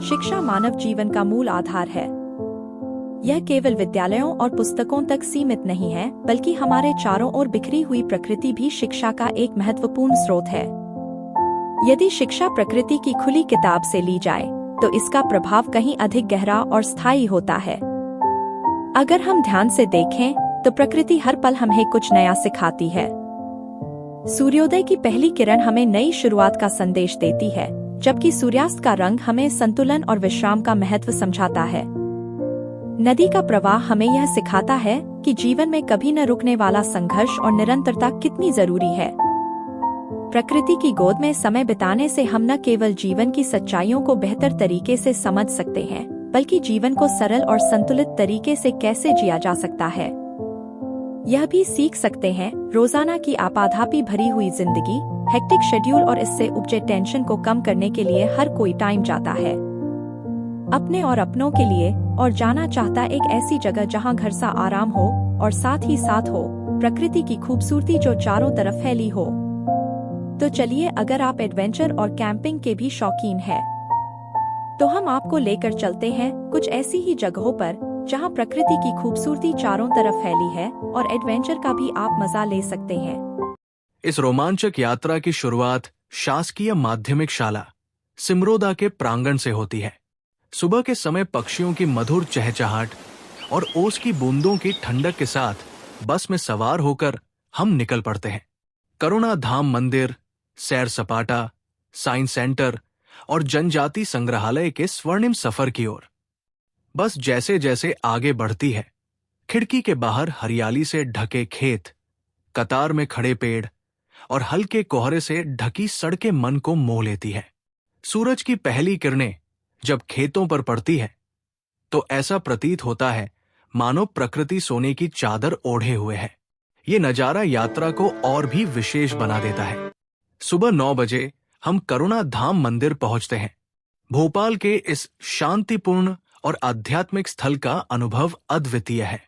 शिक्षा मानव जीवन का मूल आधार है। यह केवल विद्यालयों और पुस्तकों तक सीमित नहीं है, बल्कि हमारे चारों ओर बिखरी हुई प्रकृति भी शिक्षा का एक महत्वपूर्ण स्रोत है। यदि शिक्षा प्रकृति की खुली किताब से ली जाए, तो इसका प्रभाव कहीं अधिक गहरा और स्थायी होता है। अगर हम ध्यान से देखें, तो प्रकृति हर पल हमें कुछ नया सिखाती है। सूर्योदय की पहली किरण हमें नई शुरुआत का संदेश देती है, जबकि सूर्यास्त का रंग हमें संतुलन और विश्राम का महत्व समझाता है। नदी का प्रवाह हमें यह सिखाता है कि जीवन में कभी न रुकने वाला संघर्ष और निरंतरता कितनी जरूरी है। प्रकृति की गोद में समय बिताने से हम न केवल जीवन की सच्चाइयों को बेहतर तरीके से समझ सकते हैं, बल्कि जीवन को सरल और संतुलित तरीके से कैसे जिया जा सकता है, यह भी सीख सकते हैं। रोजाना की आपाधापी भरी हुई जिंदगी, हेक्टिक शेड्यूल और इससे उपजे टेंशन को कम करने के लिए हर कोई टाइम जाता है अपने और अपनों के लिए, और जाना चाहता एक ऐसी जगह जहां घर सा आराम हो और साथ ही साथ हो प्रकृति की खूबसूरती जो चारों तरफ फैली हो। तो चलिए, अगर आप एडवेंचर और कैंपिंग के भी शौकीन हैं, तो हम आपको लेकर चलते हैं कुछ ऐसी ही जगहों पर जहां प्रकृति की खूबसूरती चारों तरफ फैली है और एडवेंचर का भी आप मजा ले सकते हैं। इस रोमांचक यात्रा की शुरुआत शासकीय माध्यमिक शाला सिमरोदा के प्रांगण से होती है। सुबह के समय पक्षियों की मधुर चहचहाट और ओस की बूंदों की ठंडक के साथ बस में सवार होकर हम निकल पड़ते हैं करुणा धाम मंदिर, सैर सपाटा, साइंस सेंटर और जनजाति संग्रहालय के स्वर्णिम सफर की ओर। बस जैसे जैसे आगे बढ़ती है, खिड़की के बाहर हरियाली से ढके खेत, कतार में खड़े पेड़ और हल्के कोहरे से ढकी सड़कें मन को मोह लेती है। सूरज की पहली किरणें जब खेतों पर पड़ती है, तो ऐसा प्रतीत होता है मानो प्रकृति सोने की चादर ओढ़े हुए है। ये नजारा यात्रा को और भी विशेष बना देता है। सुबह 9 बजे हम करुणा धाम मंदिर पहुंचते हैं। भोपाल के इस शांतिपूर्ण और आध्यात्मिक स्थल का अनुभव अद्वितीय है।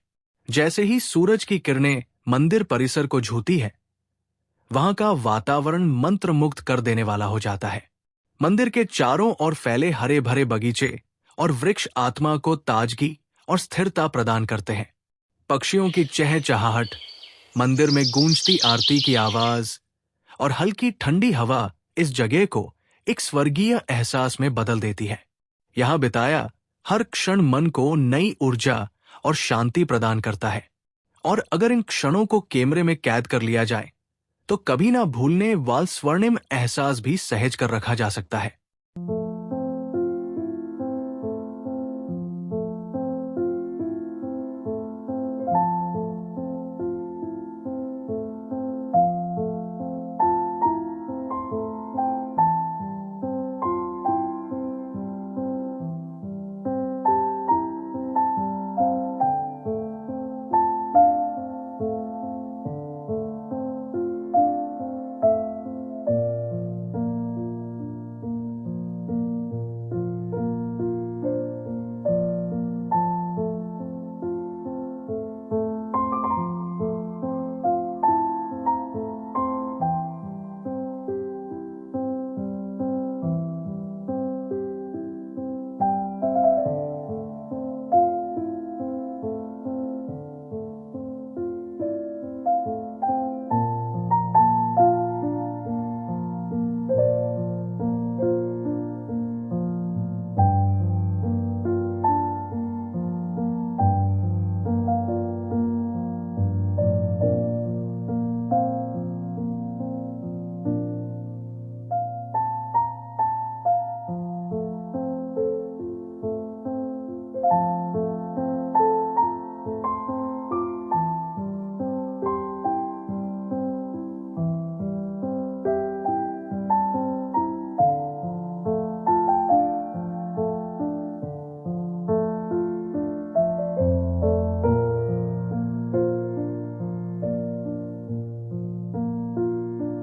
जैसे ही सूरज की किरणें मंदिर परिसर को छूती है, वहां का वातावरण मंत्रमुग्ध कर देने वाला हो जाता है। मंदिर के चारों ओर फैले हरे भरे बगीचे और वृक्ष आत्मा को ताजगी और स्थिरता प्रदान करते हैं। पक्षियों की चहचहाहट, मंदिर में गूंजती आरती की आवाज और हल्की ठंडी हवा इस जगह को एक स्वर्गीय एहसास में बदल देती है। यहां बिताया हर क्षण मन को नई ऊर्जा और शांति प्रदान करता है, और अगर इन क्षणों को कैमरे में कैद कर लिया जाए, तो कभी ना भूलने वाला स्वर्णिम एहसास भी सहज कर रखा जा सकता है।